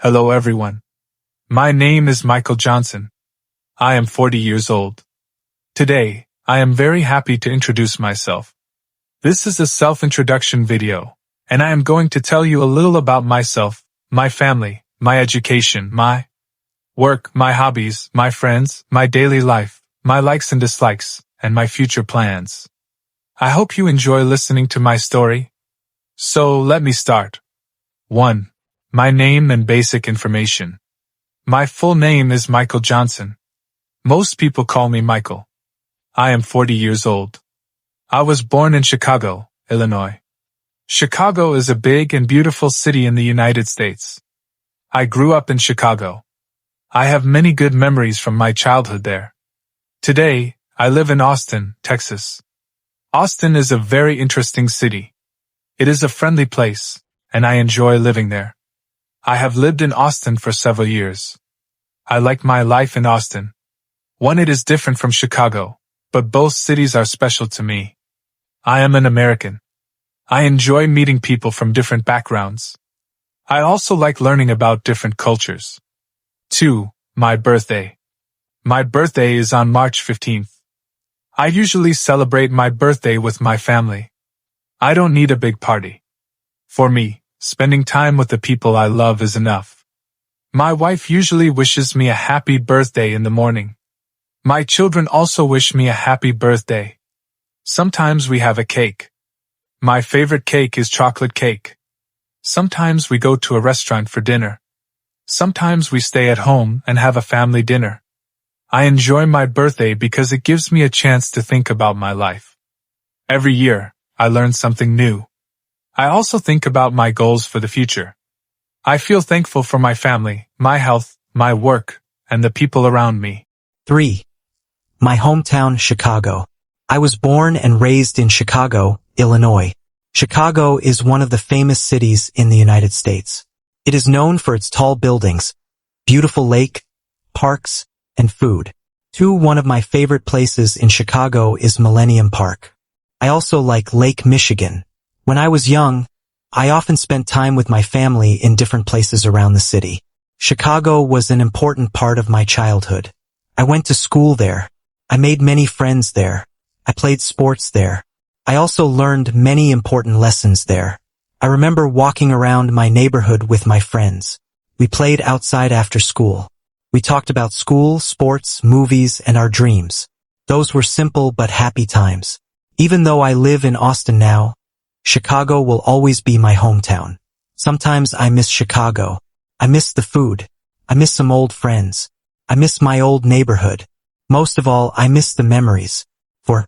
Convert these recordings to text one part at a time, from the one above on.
Hello everyone. My name is Michael Johnson. I am 40 years old. Today, I am very happy to introduce myself. This is a self-introduction video, and I am going to tell you a little about myself, my family, my education, my work, my hobbies, my friends, my daily life, my likes and dislikes, and my future plans. I hope you enjoy listening to my story. So let me start. 1. My name and basic information. My full name is Michael Johnson. Most people call me Michael. I am 40 years old. I was born in Chicago, Illinois. Chicago is a big and beautiful city in the United States. I grew up in Chicago. I have many good memories from my childhood there. Today, I live in Austin, Texas. Austin is a very interesting city. It is a friendly place, and I enjoy living there. I have lived in Austin for several years. I like my life in Austin. One, it is different from Chicago, but both cities are special to me. I am an American. I enjoy meeting people from different backgrounds. I also like learning about different cultures. 2. My birthday. My birthday is on March 15th. I usually celebrate my birthday with my family. I don't need a big party. For me, spending time with the people I love is enough. My wife usually wishes me a happy birthday in the morning. My children also wish me a happy birthday. Sometimes we have a cake. My favorite cake is chocolate cake. Sometimes we go to a restaurant for dinner. Sometimes we stay at home and have a family dinner. I enjoy my birthday because it gives me a chance to think about my life. Every year, I learn something new. I also think about my goals for the future. I feel thankful for my family, my health, my work, and the people around me. 3. My hometown, Chicago. I was born and raised in Chicago, Illinois. Chicago is one of the famous cities in the United States. It is known for its tall buildings, beautiful lake, parks, and food. 2. One of my favorite places in Chicago is Millennium Park. I also like Lake Michigan. When I was young, I often spent time with my family in different places around the city. Chicago was an important part of my childhood. I went to school there. I made many friends there. I played sports there. I also learned many important lessons there. I remember walking around my neighborhood with my friends. We played outside after school. We talked about school, sports, movies, and our dreams. Those were simple but happy times. Even though I live in Austin now, Chicago will always be my hometown. Sometimes I miss Chicago. I miss the food. I miss some old friends. I miss my old neighborhood. Most of all, I miss the memories. For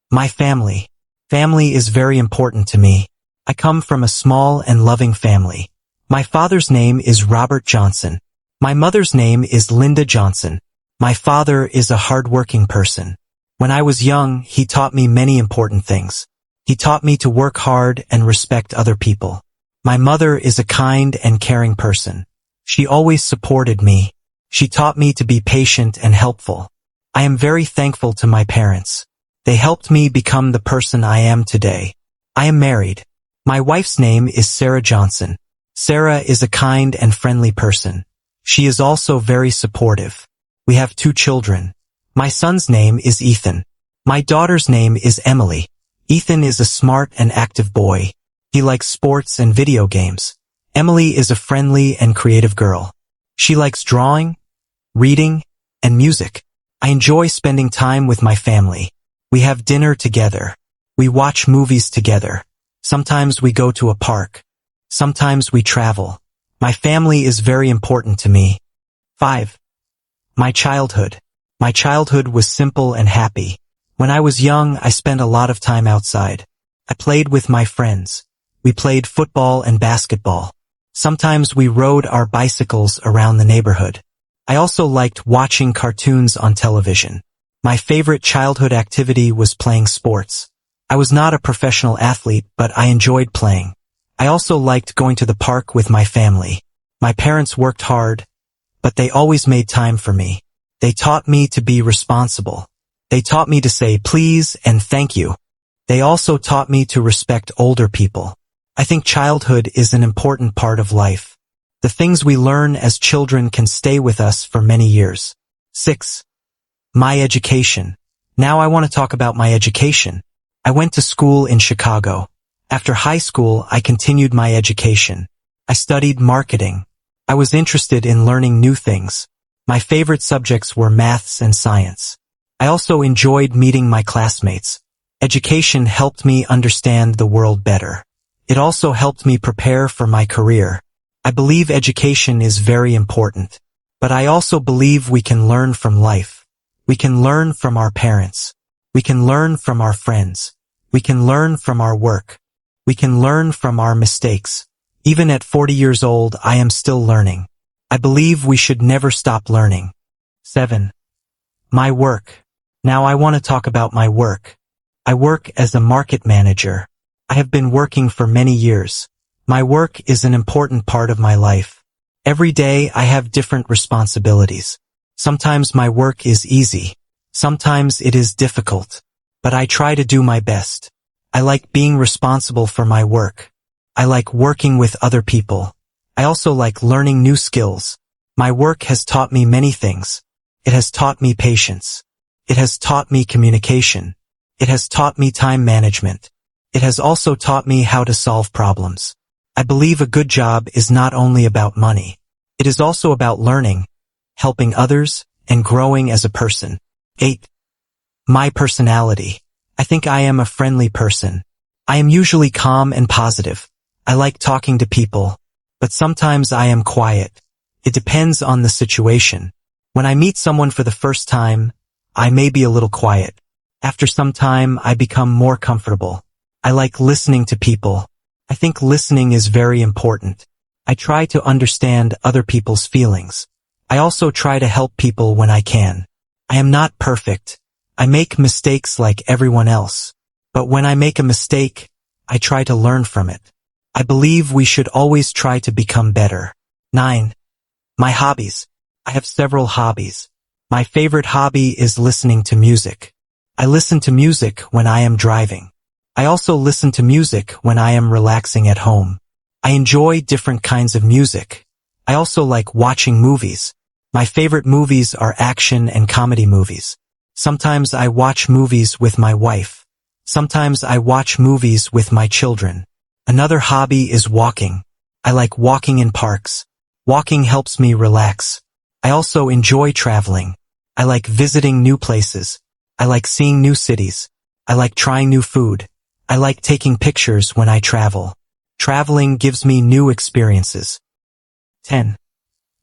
my family. Family is very important to me. I come from a small and loving family. My father's name is Robert Johnson. My mother's name is Linda Johnson. My father is a hardworking person. When I was young, he taught me many important things. He taught me to work hard and respect other people. My mother is a kind and caring person. She always supported me. She taught me to be patient and helpful. I am very thankful to my parents. They helped me become the person I am today. I am married. My wife's name is Sarah Johnson. Sarah is a kind and friendly person. She is also very supportive. We have 2 children. My son's name is Ethan. My daughter's name is Emily. Ethan is a smart and active boy. He likes sports and video games. Emily is a friendly and creative girl. She likes drawing, reading, and music. I enjoy spending time with my family. We have dinner together. We watch movies together. Sometimes we go to a park. Sometimes we travel. My family is very important to me. 5. My childhood. My childhood was simple and happy. When I was young, I spent a lot of time outside. I played with my friends. We played football and basketball. Sometimes we rode our bicycles around the neighborhood. I also liked watching cartoons on television. My favorite childhood activity was playing sports. I was not a professional athlete, but I enjoyed playing. I also liked going to the park with my family. My parents worked hard, but they always made time for me. They taught me to be responsible. They taught me to say please and thank you. They also taught me to respect older people. I think childhood is an important part of life. The things we learn as children can stay with us for many years. 6. My education. Now I want to talk about my education. I went to school in Chicago. After high school, I continued my education. I studied marketing. I was interested in learning new things. My favorite subjects were maths and science. I also enjoyed meeting my classmates. Education helped me understand the world better. It also helped me prepare for my career. I believe education is very important. But I also believe we can learn from life. We can learn from our parents. We can learn from our friends. We can learn from our work. We can learn from our mistakes. Even at 40 years old, I am still learning. I believe we should never stop learning. 7. My work. Now I want to talk about my work. I work as a market manager. I have been working for many years. My work is an important part of my life. Every day I have different responsibilities. Sometimes my work is easy. Sometimes it is difficult. But I try to do my best. I like being responsible for my work. I like working with other people. I also like learning new skills. My work has taught me many things. It has taught me patience. It has taught me communication. It has taught me time management. It has also taught me how to solve problems. I believe a good job is not only about money. It is also about learning, helping others, and growing as a person. 8. My personality. I think I am a friendly person. I am usually calm and positive. I like talking to people, but sometimes I am quiet. It depends on the situation. When I meet someone for the first time, I may be a little quiet. After some time, I become more comfortable. I like listening to people. I think listening is very important. I try to understand other people's feelings. I also try to help people when I can. I am not perfect. I make mistakes like everyone else. But when I make a mistake, I try to learn from it. I believe we should always try to become better. 9. My hobbies. I have several hobbies. My favorite hobby is listening to music. I listen to music when I am driving. I also listen to music when I am relaxing at home. I enjoy different kinds of music. I also like watching movies. My favorite movies are action and comedy movies. Sometimes I watch movies with my wife. Sometimes I watch movies with my children. Another hobby is walking. I like walking in parks. Walking helps me relax. I also enjoy traveling. I like visiting new places. I like seeing new cities. I like trying new food. I like taking pictures when I travel. Traveling gives me new experiences. 10.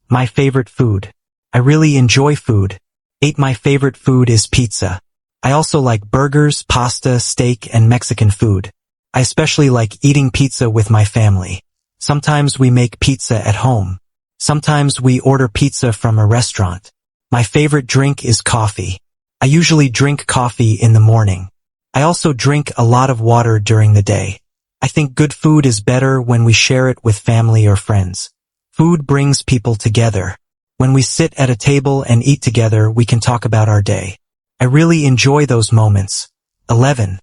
My favorite food. I really enjoy food. 8. My favorite food is pizza. I also like burgers, pasta, steak, and Mexican food. I especially like eating pizza with my family. Sometimes we make pizza at home. Sometimes we order pizza from a restaurant. My favorite drink is coffee. I usually drink coffee in the morning. I also drink a lot of water during the day. I think good food is better when we share it with family or friends. Food brings people together. When we sit at a table and eat together, we can talk about our day. I really enjoy those moments. 11.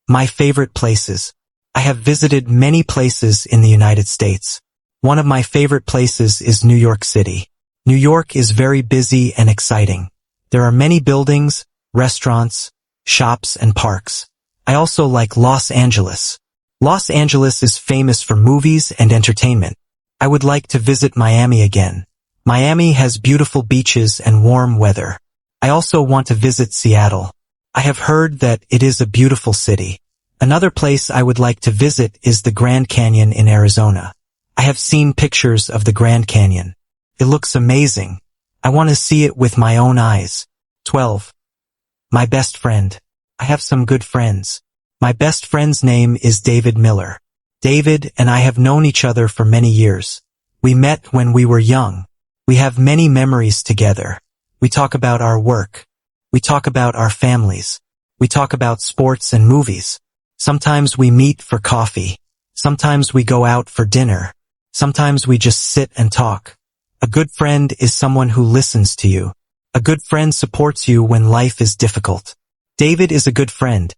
My favorite places. I have visited many places in the United States. One of my favorite places is New York City. New York is very busy and exciting. There are many buildings, restaurants, shops, and parks. I also like Los Angeles. Los Angeles is famous for movies and entertainment. I would like to visit Miami again. Miami has beautiful beaches and warm weather. I also want to visit Seattle. I have heard that it is a beautiful city. Another place I would like to visit is the Grand Canyon in Arizona. I have seen pictures of the Grand Canyon. It looks amazing. I want to see it with my own eyes. 12. My best friend. I have some good friends. My best friend's name is David Miller. David and I have known each other for many years. We met when we were young. We have many memories together. We talk about our work. We talk about our families. We talk about sports and movies. Sometimes we meet for coffee. Sometimes we go out for dinner. Sometimes we just sit and talk. A good friend is someone who listens to you. A good friend supports you when life is difficult. David is a good friend,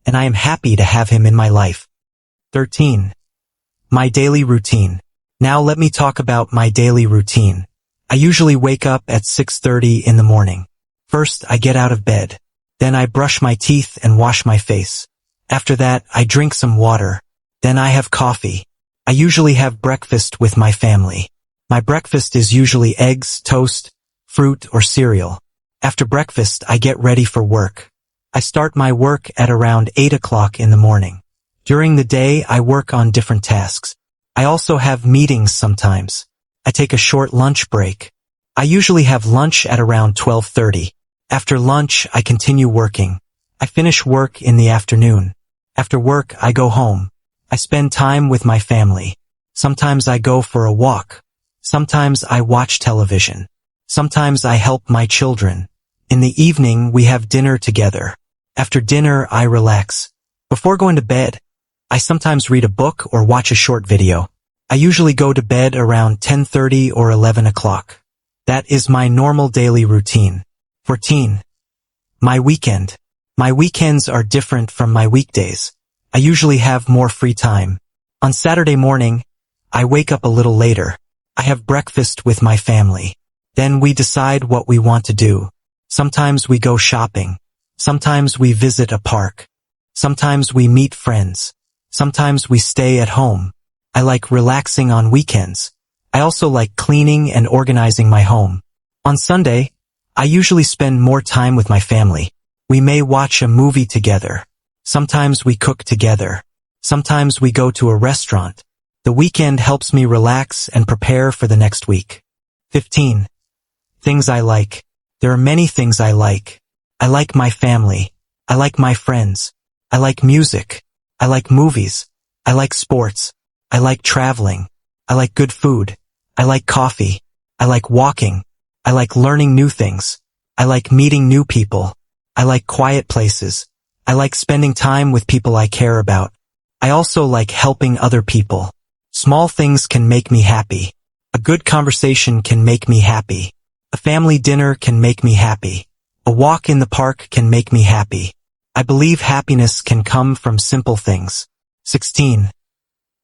and I am happy to have him in my life. 13. My daily routine. Now let me talk about my daily routine. I usually wake up at 6:30 in the morning. First, I get out of bed. Then I brush my teeth and wash my face. After that, I drink some water. Then I have coffee. I usually have breakfast with my family. My breakfast is usually eggs, toast, fruit, or cereal. After breakfast, I get ready for work. I start my work at around 8 o'clock in the morning. During the day, I work on different tasks. I also have meetings sometimes. I take a short lunch break. I usually have lunch at around 12:30. After lunch, I continue working. I finish work in the afternoon. After work, I go home. I spend time with my family. Sometimes I go for a walk. Sometimes I watch television. Sometimes I help my children. In the evening, we have dinner together. After dinner, I relax. Before going to bed, I sometimes read a book or watch a short video. I usually go to bed around 10:30 or 11 o'clock. That is my normal daily routine. 14. My weekend. My weekends are different from my weekdays. I usually have more free time. On Saturday morning, I wake up a little later. I have breakfast with my family. Then we decide what we want to do. Sometimes we go shopping. Sometimes we visit a park. Sometimes we meet friends. Sometimes we stay at home. I like relaxing on weekends. I also like cleaning and organizing my home. On Sunday, I usually spend more time with my family. We may watch a movie together. Sometimes we cook together. Sometimes we go to a restaurant. The weekend helps me relax and prepare for the next week. 15. Things I like. There are many things I like. I like my family. I like my friends. I like music. I like movies. I like sports. I like traveling. I like good food. I like coffee. I like walking. I like learning new things. I like meeting new people. I like quiet places. I like spending time with people I care about. I also like helping other people. Small things can make me happy. A good conversation can make me happy. A family dinner can make me happy. A walk in the park can make me happy. I believe happiness can come from simple things. 16.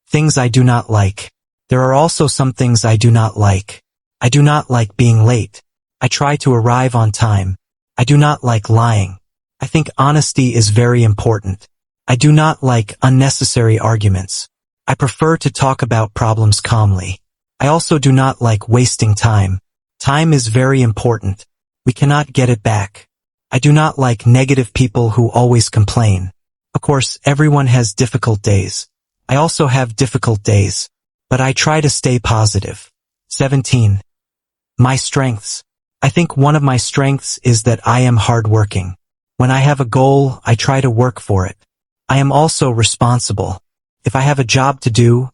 Things I do not like. There are also some things I do not like. I do not like being late. I try to arrive on time. I do not like lying. I think honesty is very important. I do not like unnecessary arguments. I prefer to talk about problems calmly. I also do not like wasting time. Time is very important. We cannot get it back. I do not like negative people who always complain. Of course, everyone has difficult days. I also have difficult days, but I try to stay positive. 17. My strengths. I think one of my strengths is that I am hardworking. When I have a goal, I try to work for it. I am also responsible. If I have a job to do,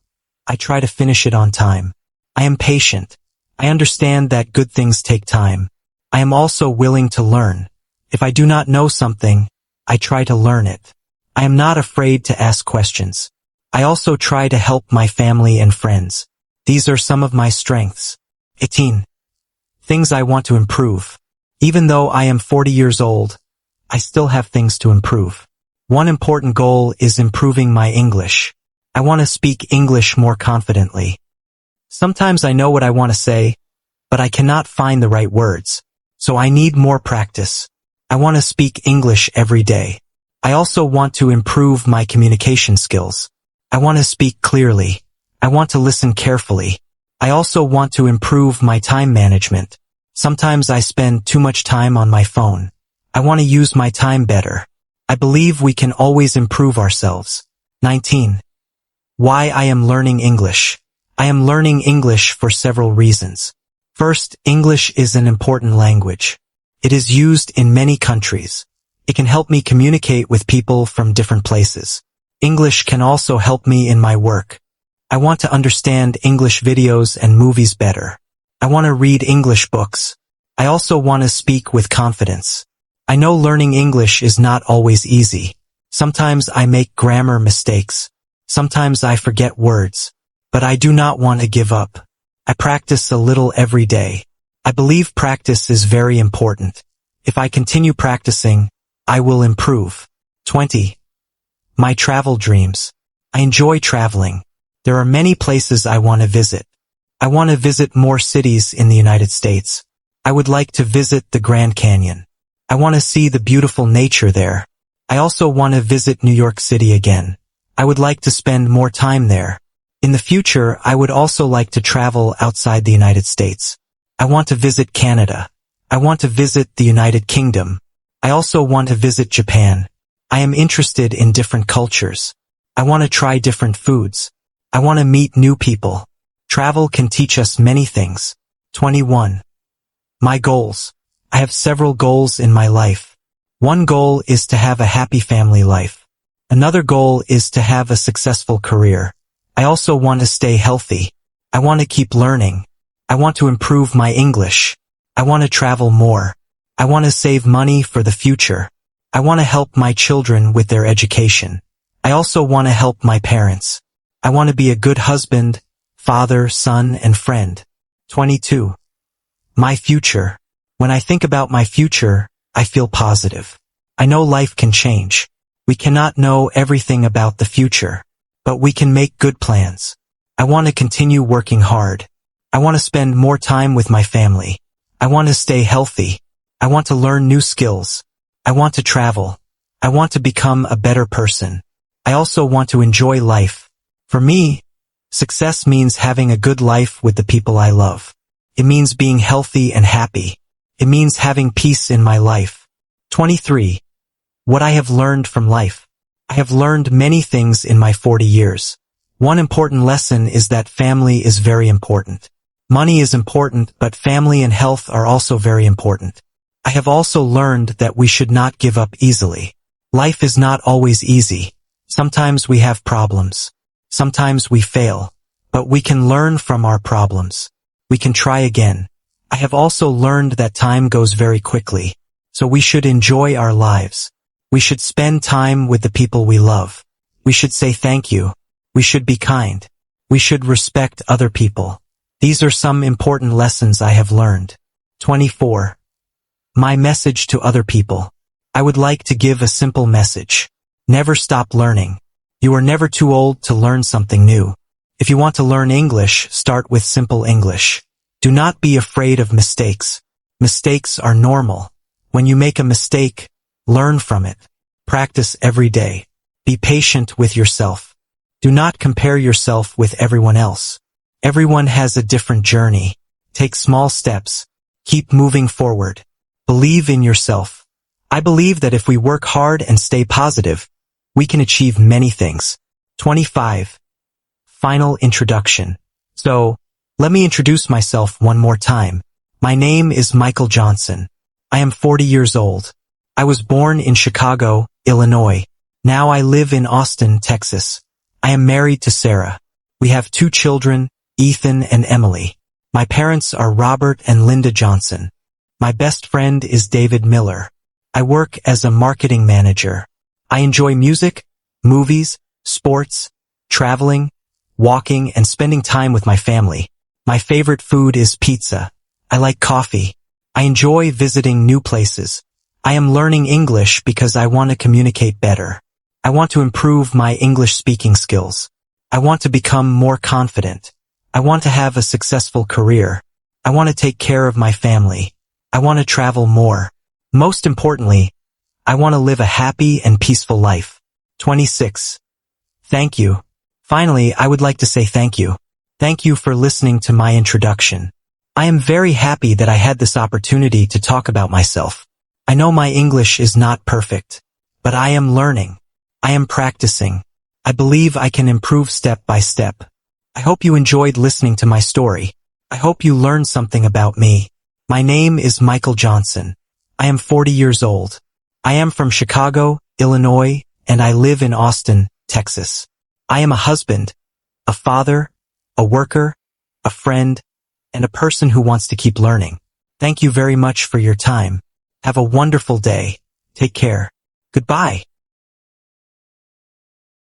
I try to finish it on time. I am patient. I understand that good things take time. I am also willing to learn. If I do not know something, I try to learn it. I am not afraid to ask questions. I also try to help my family and friends. These are some of my strengths. 18. Things I want to improve. Even though I am 40 years old, I still have things to improve. One important goal is improving my English. I want to speak English more confidently. Sometimes I know what I want to say, but I cannot find the right words, so I need more practice. I want to speak English every day. I also want to improve my communication skills. I want to speak clearly. I want to listen carefully. I also want to improve my time management. Sometimes I spend too much time on my phone. I want to use my time better. I believe we can always improve ourselves. 19. Why I am learning English. I am learning English for several reasons. First, English is an important language. It is used in many countries. It can help me communicate with people from different places. English can also help me in my work. I want to understand English videos and movies better. I want to read English books. I also want to speak with confidence. I know learning English is not always easy. Sometimes I make grammar mistakes. Sometimes I forget words. But I do not want to give up. I practice a little every day. I believe practice is very important. If I continue practicing, I will improve. 20. My travel dreams. I enjoy traveling. There are many places I want to visit. I want to visit more cities in the United States. I would like to visit the Grand Canyon. I want to see the beautiful nature there. I also want to visit New York City again. I would like to spend more time there. In the future, I would also like to travel outside the United States. I want to visit Canada. I want to visit the United Kingdom. I also want to visit Japan. I am interested in different cultures. I want to try different foods. I want to meet new people. Travel can teach us many things. 21. My goals. I have several goals in my life. One goal is to have a happy family life. Another goal is to have a successful career. I also want to stay healthy. I want to keep learning. I want to improve my English. I want to travel more. I want to save money for the future. I want to help my children with their education. I also want to help my parents. I want to be a good husband, father, son, and friend. 22. My future. When I think about my future, I feel positive. I know life can change. We cannot know everything about the future, but we can make good plans. I want to continue working hard. I want to spend more time with my family. I want to stay healthy. I want to learn new skills. I want to travel. I want to become a better person. I also want to enjoy life. For me, success means having a good life with the people I love. It means being healthy and happy. It means having peace in my life. 23. What I have learned from life. I have learned many things in my 40 years. One important lesson is that family is very important. Money is important, but family and health are also very important. I have also learned that we should not give up easily. Life is not always easy. Sometimes we have problems. Sometimes we fail. But we can learn from our problems. We can try again. I have also learned that time goes very quickly. So we should enjoy our lives. We should spend time with the people we love. We should say thank you. We should be kind. We should respect other people. These are some important lessons I have learned. 24. My message to other people. I would like to give a simple message. Never stop learning. You are never too old to learn something new. If you want to learn English, start with simple English. Do not be afraid of mistakes. Mistakes are normal. When you make a mistake, learn from it. Practice every day. Be patient with yourself. Do not compare yourself with everyone else. Everyone has a different journey. Take small steps. Keep moving forward. Believe in yourself. I believe that if we work hard and stay positive, we can achieve many things. 25. Final introduction. So, let me introduce myself one more time. My name is Michael Johnson. I am 40 years old. I was born in Chicago, Illinois. Now I live in Austin, Texas. I am married to Sarah. We have 2 children, Ethan and Emily. My parents are Robert and Linda Johnson. My best friend is David Miller. I work as a marketing manager. I enjoy music, movies, sports, traveling, walking, and spending time with my family. My favorite food is pizza. I like coffee. I enjoy visiting new places. I am learning English because I want to communicate better. I want to improve my English speaking skills. I want to become more confident. I want to have a successful career. I want to take care of my family. I want to travel more. Most importantly, I want to live a happy and peaceful life. 26. Thank you. Finally, I would like to say thank you. Thank you for listening to my introduction. I am very happy that I had this opportunity to talk about myself. I know my English is not perfect, but I am learning. I am practicing. I believe I can improve step by step. I hope you enjoyed listening to my story. I hope you learned something about me. My name is Michael Johnson. I am 40 years old. I am from Chicago, Illinois, and I live in Austin, Texas. I am a husband, a father, a worker, a friend, and a person who wants to keep learning. Thank you very much for your time. Have a wonderful day. Take care. Goodbye.